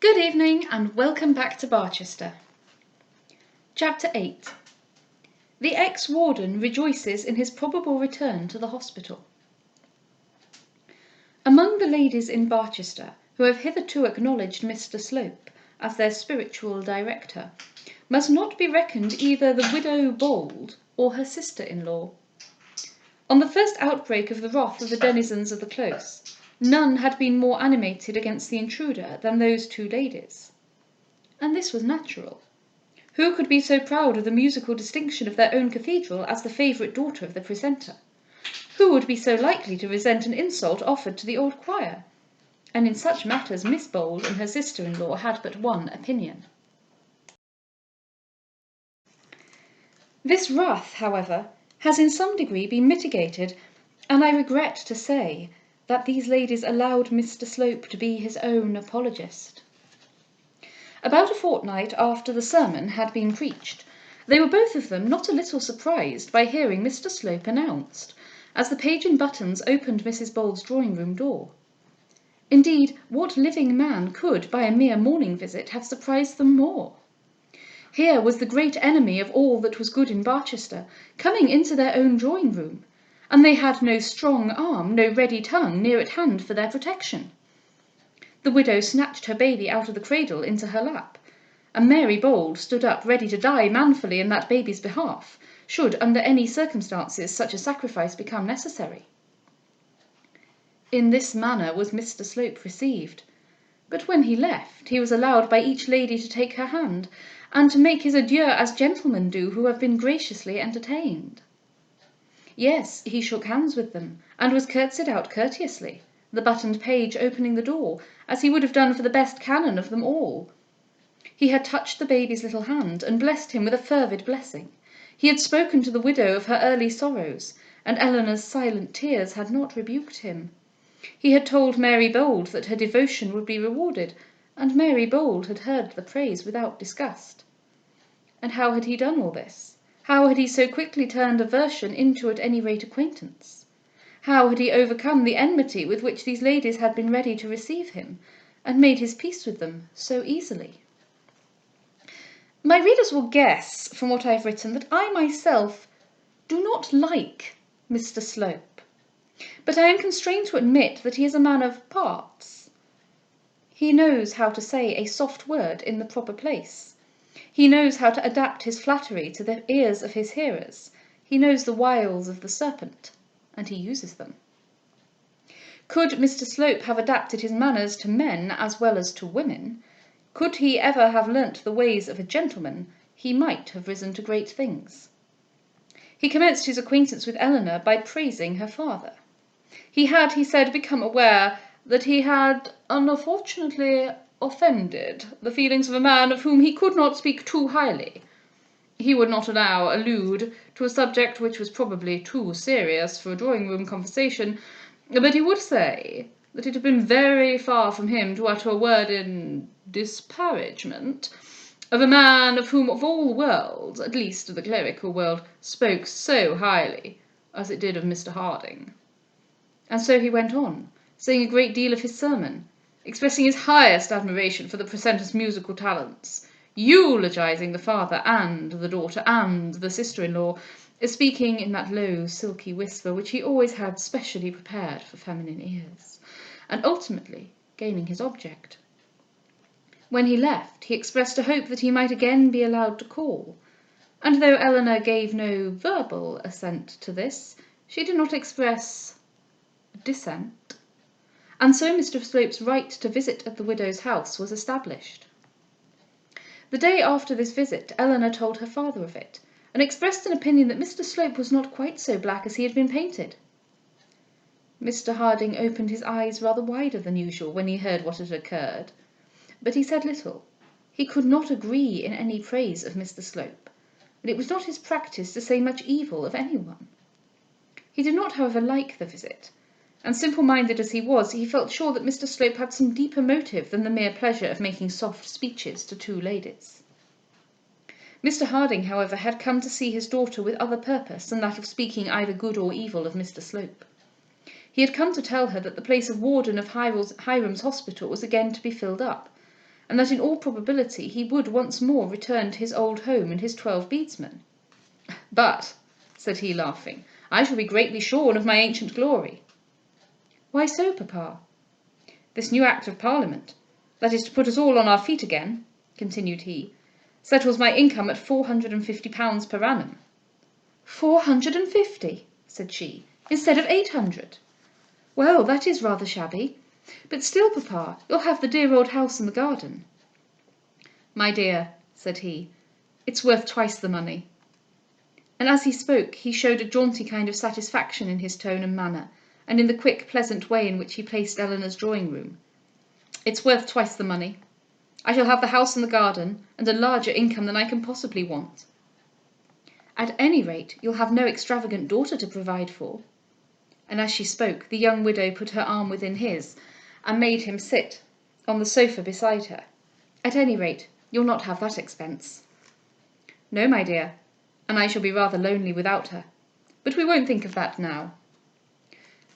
Good evening and welcome back to Barchester. Chapter 8. The ex-Warden rejoices in his probable return to the hospital. Among the ladies in Barchester who have hitherto acknowledged Mr. Slope as their spiritual director must not be reckoned either the widow Bold or her sister-in-law. On the first outbreak of the wrath of the denizens of the Close, none had been more animated against the intruder than those two ladies. And this was natural. Who could be so proud of the musical distinction of their own cathedral as the favourite daughter of the precentor? Who would be so likely to resent an insult offered to the old choir? And in such matters Miss Bold and her sister-in-law had but one opinion. This wrath, however, has in some degree been mitigated, and I regret to say that these ladies allowed Mr. Slope to be his own apologist. About a fortnight after the sermon had been preached, they were both of them not a little surprised by hearing Mr. Slope announced, as the page in buttons opened Mrs. Bold's drawing-room door. Indeed, what living man could, by a mere morning visit, have surprised them more? Here was the great enemy of all that was good in Barchester, coming into their own drawing-room, and they had no strong arm, no ready tongue near at hand for their protection. The widow snatched her baby out of the cradle into her lap, and Mary Bold stood up ready to die manfully in that baby's behalf, should under any circumstances such a sacrifice become necessary. In this manner was Mr. Slope received, but when he left he was allowed by each lady to take her hand, and to make his adieu as gentlemen do who have been graciously entertained. Yes, he shook hands with them, and was curtsied out courteously, the buttoned page opening the door, as he would have done for the best canon of them all. He had touched the baby's little hand, and blessed him with a fervid blessing. He had spoken to the widow of her early sorrows, and Eleanor's silent tears had not rebuked him. He had told Mary Bold that her devotion would be rewarded, and Mary Bold had heard the praise without disgust. And how had he done all this? How had he so quickly turned aversion into at any rate acquaintance? How had he overcome the enmity with which these ladies had been ready to receive him, and made his peace with them so easily? My readers will guess from what I have written that I myself do not like Mr. Slope, but I am constrained to admit that he is a man of parts. He knows how to say a soft word in the proper place. He knows how to adapt his flattery to the ears of his hearers. He knows the wiles of the serpent, and he uses them. Could Mr. Slope have adapted his manners to men as well as to women, could he ever have learnt the ways of a gentleman, he might have risen to great things. He commenced his acquaintance with Eleanor by praising her father. He had, he said, become aware that he had unfortunately offended the feelings of a man of whom he could not speak too highly. He would not now allude to a subject which was probably too serious for a drawing-room conversation, but he would say that it had been very far from him to utter a word in disparagement of a man of whom of all worlds, at least the clerical world, spoke so highly as it did of Mr. Harding. And so he went on, saying a great deal of his sermon, expressing his highest admiration for the precentor's musical talents, eulogizing the father and the daughter and the sister-in-law, speaking in that low, silky whisper which he always had specially prepared for feminine ears, and ultimately gaining his object. When he left, he expressed a hope that he might again be allowed to call, and though Eleanor gave no verbal assent to this, she did not express dissent, and so Mr. Slope's right to visit at the widow's house was established. The day after this visit, Eleanor told her father of it, and expressed an opinion that Mr. Slope was not quite so black as he had been painted. Mr. Harding opened his eyes rather wider than usual when he heard what had occurred, but he said little. He could not agree in any praise of Mr. Slope, and it was not his practice to say much evil of anyone. He did not, however, like the visit, and simple-minded as he was, he felt sure that Mr. Slope had some deeper motive than the mere pleasure of making soft speeches to two ladies. Mr. Harding, however, had come to see his daughter with other purpose than that of speaking either good or evil of Mr. Slope. He had come to tell her that the place of warden of Hiram's hospital was again to be filled up, and that in all probability he would once more return to his old home and his 12 bedesmen. But, said he, laughing, I shall be greatly shorn of my ancient glory. Why so, papa? This new Act of Parliament, that is to put us all on our feet again, continued he, settles my income at £450 per annum. 450, said she, instead of 800. Well, that is rather shabby. But still, papa, you'll have the dear old house and the garden. My dear, said he, it's worth twice the money. And as he spoke, he showed a jaunty kind of satisfaction in his tone and manner, and in the quick, pleasant way in which he placed Eleanor's drawing-room. It's worth twice the money. I shall have the house and the garden, and a larger income than I can possibly want. At any rate, you'll have no extravagant daughter to provide for. And as she spoke, the young widow put her arm within his, and made him sit on the sofa beside her. At any rate, you'll not have that expense. No, my dear, and I shall be rather lonely without her. But we won't think of that now.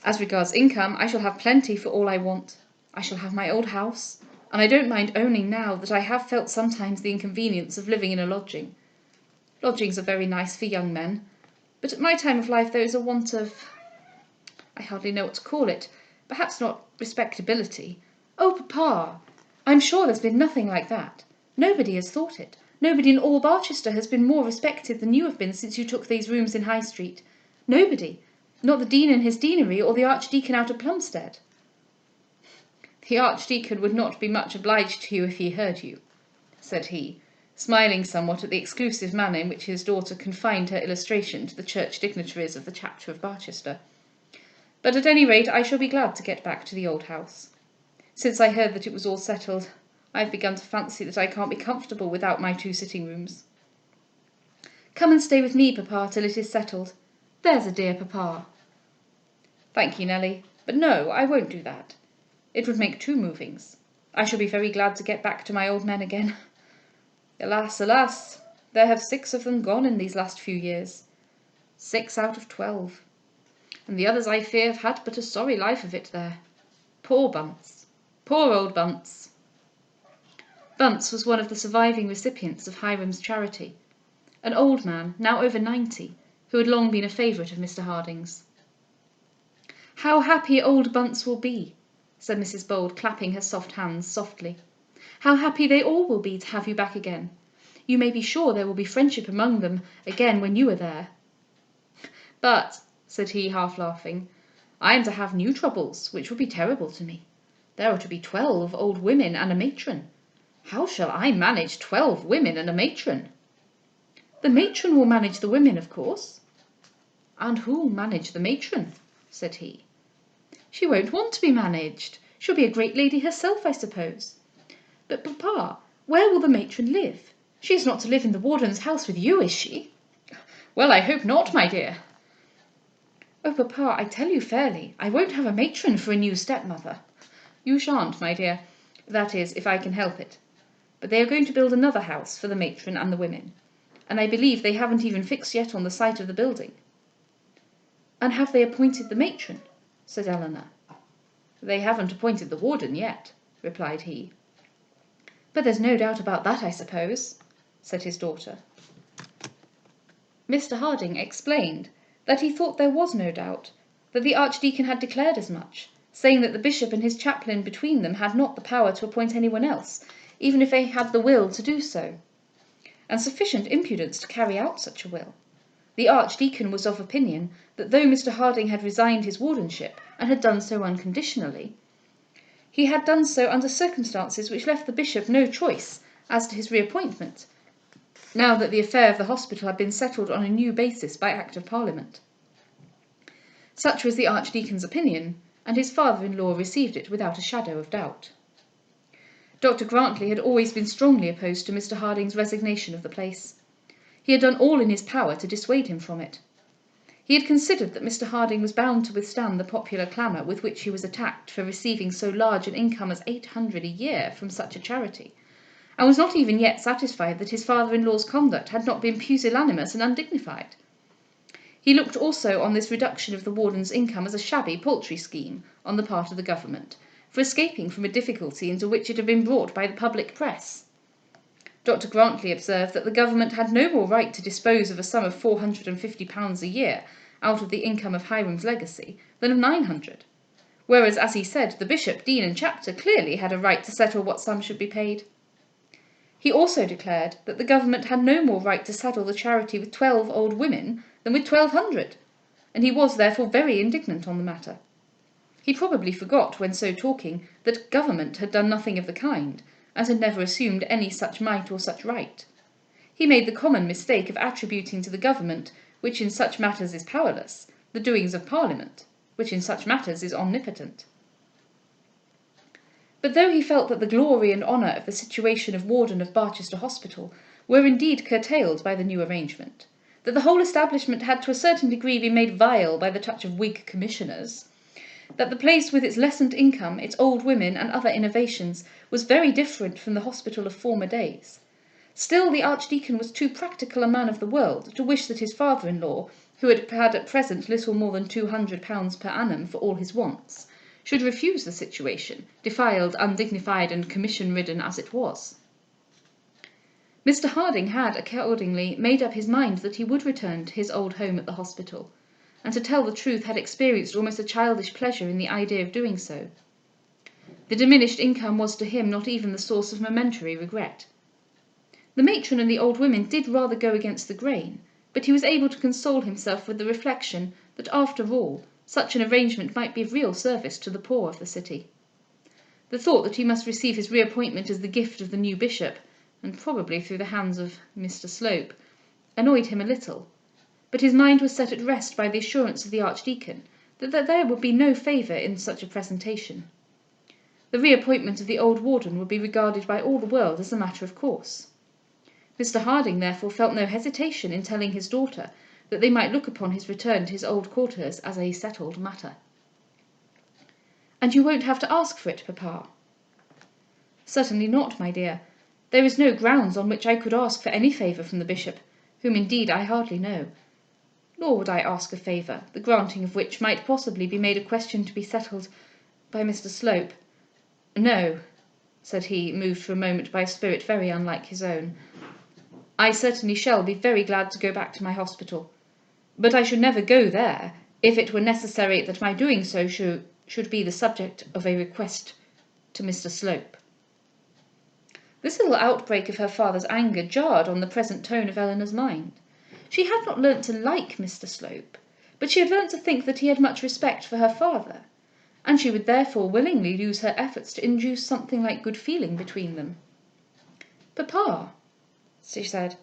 As regards income, I shall have plenty for all I want. I shall have my old house, and I don't mind owning now that I have felt sometimes the inconvenience of living in a lodging. Lodgings are very nice for young men, but at my time of life there is a want of, I hardly know what to call it, perhaps not respectability. Oh, papa, I'm sure there's been nothing like that. Nobody has thought it. Nobody in all Barchester has been more respected than you have been since you took these rooms in High Street. Nobody. Not the Dean in his deanery, or the Archdeacon out at Plumstead. The Archdeacon would not be much obliged to you if he heard you, said he, smiling somewhat at the exclusive manner in which his daughter confined her illustration to the church dignitaries of the chapter of Barchester. But at any rate I shall be glad to get back to the old house. Since I heard that it was all settled, I have begun to fancy that I can't be comfortable without my 2 sitting-rooms. Come and stay with me, papa, till it is settled. There's a dear papa. Thank you, Nelly, but no, I won't do that. It would make 2 movings. I shall be very glad to get back to my old men again. Alas, alas, there have 6 of them gone in these last few years. 6 out of 12. And the others, I fear, have had but a sorry life of it there. Poor Bunce. Poor old Bunce. Bunce was one of the surviving recipients of Hiram's charity, an old man, now over 90, who had long been a favourite of Mr. Harding's. How happy old Bunce will be, said Mrs. Bold, clapping her soft hands softly. How happy they all will be to have you back again. You may be sure there will be friendship among them again when you are there. But, said he, half laughing, I am to have new troubles, which will be terrible to me. There are to be 12 old women and a matron. How shall I manage 12 women and a matron? The matron will manage the women, of course. And who'll manage the matron? Said he. She won't want to be managed. She'll be a great lady herself, I suppose. But, papa, where will the matron live? She is not to live in the warden's house with you, is she? Well, I hope not, my dear. Oh, papa, I tell you fairly, I won't have a matron for a new stepmother. You shan't, my dear. That is, if I can help it. But they are going to build another house for the matron and the women, and I believe they haven't even fixed yet on the site of the building. And have they appointed the matron? Said Eleanor. They haven't appointed the warden yet, replied he. But there's no doubt about that, I suppose, said his daughter. Mr. Harding explained that he thought there was no doubt, that the Archdeacon had declared as much, saying that the bishop and his chaplain between them had not the power to appoint anyone else, even if they had the will to do so, and sufficient impudence to carry out such a will. The Archdeacon was of opinion that though Mr. Harding had resigned his wardenship, and had done so unconditionally, he had done so under circumstances which left the bishop no choice as to his reappointment, now that the affair of the hospital had been settled on a new basis by Act of Parliament. Such was the Archdeacon's opinion, and his father-in-law received it without a shadow of doubt. Dr. Grantley had always been strongly opposed to Mr. Harding's resignation of the place. He had done all in his power to dissuade him from it. He had considered that Mr. Harding was bound to withstand the popular clamour with which he was attacked for receiving so large an income as £800 a year from such a charity, and was not even yet satisfied that his father-in-law's conduct had not been pusillanimous and undignified. He looked also on this reduction of the warden's income as a shabby, paltry scheme on the part of the government, for escaping from a difficulty into which it had been brought by the public press. Dr. Grantley observed that the government had no more right to dispose of a sum of £450 a year out of the income of Hiram's legacy than of 900, whereas, as he said, the bishop, dean and chapter clearly had a right to settle what sum should be paid. He also declared that the government had no more right to saddle the charity with 12 old women than with 1,200, and he was therefore very indignant on the matter. He probably forgot, when so talking, that government had done nothing of the kind, and had never assumed any such might or such right. He made the common mistake of attributing to the government, which in such matters is powerless, the doings of Parliament, which in such matters is omnipotent. But though he felt that the glory and honour of the situation of Warden of Barchester Hospital were indeed curtailed by the new arrangement, that the whole establishment had to a certain degree been made vile by the touch of Whig commissioners, that the place with its lessened income, its old women and other innovations, was very different from the hospital of former days, still the Archdeacon was too practical a man of the world to wish that his father-in-law, who had at present little more than £200 per annum for all his wants, should refuse the situation, defiled, undignified and commission-ridden as it was. Mr. Harding had accordingly made up his mind that he would return to his old home at the hospital, and to tell the truth had experienced almost a childish pleasure in the idea of doing so. The diminished income was to him not even the source of momentary regret. The matron and the old women did rather go against the grain, but he was able to console himself with the reflection that, after all, such an arrangement might be of real service to the poor of the city. The thought that he must receive his reappointment as the gift of the new bishop, and probably through the hands of Mr. Slope, annoyed him a little, but his mind was set at rest by the assurance of the Archdeacon that there would be no favour in such a presentation. The reappointment of the old warden would be regarded by all the world as a matter of course. Mr. Harding therefore felt no hesitation in telling his daughter that they might look upon his return to his old quarters as a settled matter. "And you won't have to ask for it, papa?" "Certainly not, my dear. There is no grounds on which I could ask for any favour from the bishop, whom indeed I hardly know. Nor would I ask a favour, the granting of which might possibly be made a question to be settled by Mr. Slope. No," said he, moved for a moment by a spirit very unlike his own. "I certainly shall be very glad to go back to my hospital, but I should never go there if it were necessary that my doing so should be the subject of a request to Mr. Slope." This little outbreak of her father's anger jarred on the present tone of Elinor's mind. She had not learnt to like Mr. Slope, but she had learnt to think that he had much respect for her father, and she would therefore willingly use her efforts to induce something like good feeling between them. "Papa," she said,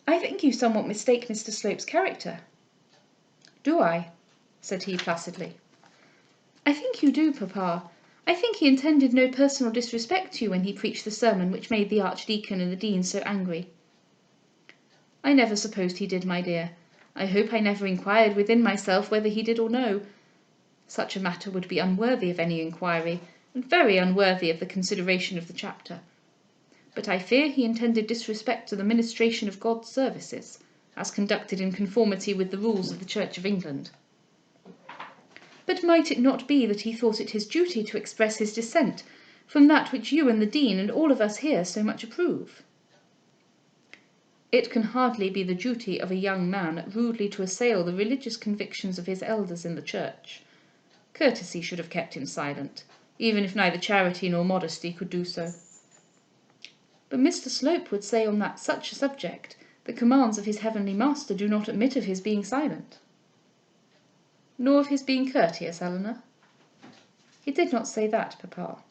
"I think you somewhat mistake Mr. Slope's character." "Do I?" said he placidly. "I think you do, papa. I think he intended no personal disrespect to you when he preached the sermon which made the Archdeacon and the Dean so angry." "I never supposed he did, my dear. I hope I never inquired within myself whether he did or no. Such a matter would be unworthy of any inquiry, and very unworthy of the consideration of the chapter. But I fear he intended disrespect to the ministration of God's services, as conducted in conformity with the rules of the Church of England." "But might it not be that he thought it his duty to express his dissent from that which you and the Dean and all of us here so much approve?" "It can hardly be the duty of a young man rudely to assail the religious convictions of his elders in the Church. Courtesy should have kept him silent, even if neither charity nor modesty could do so." "But Mr. Slope would say on such a subject, the commands of his heavenly Master do not admit of his being silent." "Nor of his being courteous, Elinor?" "He did not say that, papa."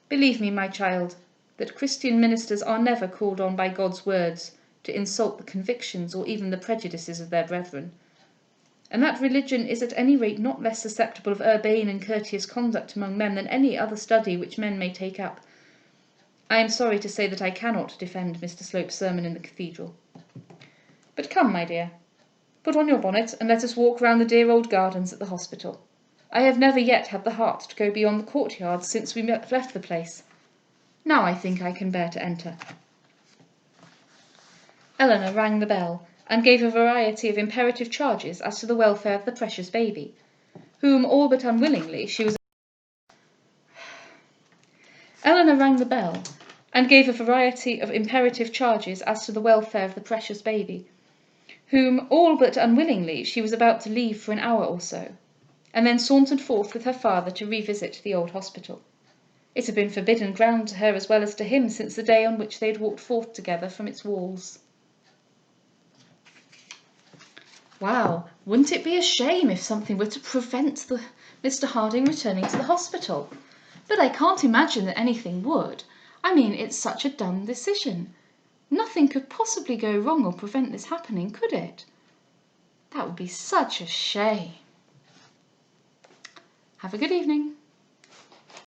"Believe me, my child, that Christian ministers are never called on by God's words to insult the convictions or even the prejudices of their brethren, and that religion is at any rate not less susceptible of urbane and courteous conduct among men than any other study which men may take up. I am sorry to say that I cannot defend Mr. Slope's sermon in the cathedral. But come, my dear, put on your bonnet and let us walk round the dear old gardens at the hospital. I have never yet had the heart to go beyond the courtyard since we left the place. Now I think I can bear to enter." Elinor rang the bell, and gave a variety of imperative charges as to the welfare of the precious baby, whom, all but unwillingly, she was Eleanor rang the bell and gave a variety of imperative charges as to the welfare of the precious baby, whom, all but unwillingly, she was about to leave for an hour or so, and then sauntered forth with her father to revisit the old hospital. It had been forbidden ground to her as well as to him since the day on which they had walked forth together from its walls. Wow, wouldn't it be a shame if something were to prevent Mr. Harding returning to the hospital? But I can't imagine that anything would. I mean, it's such a dumb decision. Nothing could possibly go wrong or prevent this happening, could it? That would be such a shame. Have a good evening.